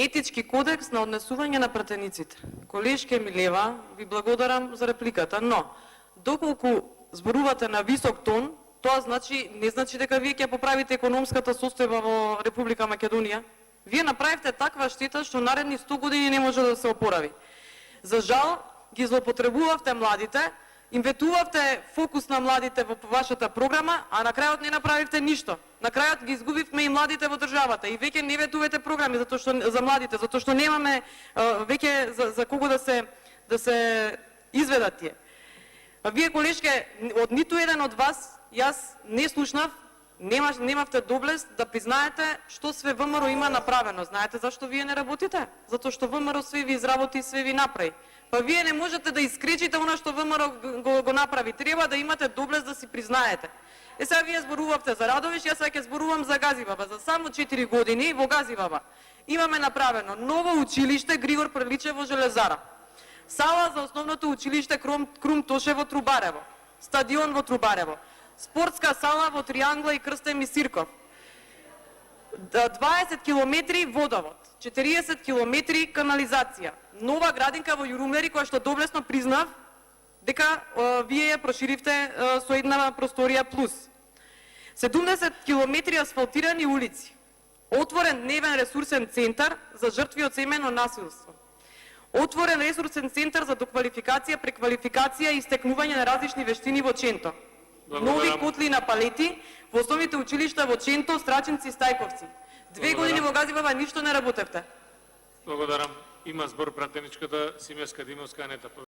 етички кодекс на однесување на пратениците. Колешке Милева, ви благодарам за репликата, но доколку зборувате на висок тон, тоа не значи дека вие ќе поправите економската состојба во Република Македонија. Вие направивте таква штета што наредни 100 години не може да се опорави. За жал, ги злоупотребувавте младите, им ветувавте фокус на младите во вашата програма, а на крајот не направивте ништо. На крајот ги изгубивме и младите во државата и веќе не ветувате програми за младите, затоа што немаме веќе за кого да се изведат тие. Вие, колешке, од ниту еден од вас јас не слушнав, немавте доблест да признаете што све ВМРО има направено. Знаете зашто вие не работите? Затоа што ВМРО све ви изработи и све ви направи. Па вие не можете да искречите она што ВМРО го направи. Треба да имате доблест да си признаете. Сега вие зборувавте за Радовиш, јас сега ќе зборувам за Газибаба. За само 4 години во Газибаба имаме направено ново училиште Григор Приличев во Железара, сала за основното училиште Крум Тоше во Трубарево, стадион во Трубарево, спортска сала во Триангла и Крстен Мисирков, 20 километри водовод, 40 километри канализација, нова градинка во Јурумери која што доблесно признав дека вие ја проширивте со една просторија плюс. 70 километри асфалтирани улици, отворен дневен ресурсен центар за жртви од семејно насилство, отворен ресурсен центар за доквалификација, преквалификација и стекнување на различни вештини во Ченто. Нови котли на палети во основните училишта во Ченто, Страчинци и Стајковци. 2 години во Газибаба ништо не работевте. Благодарам. Има збор пратеничката Симеска Димовска Анета.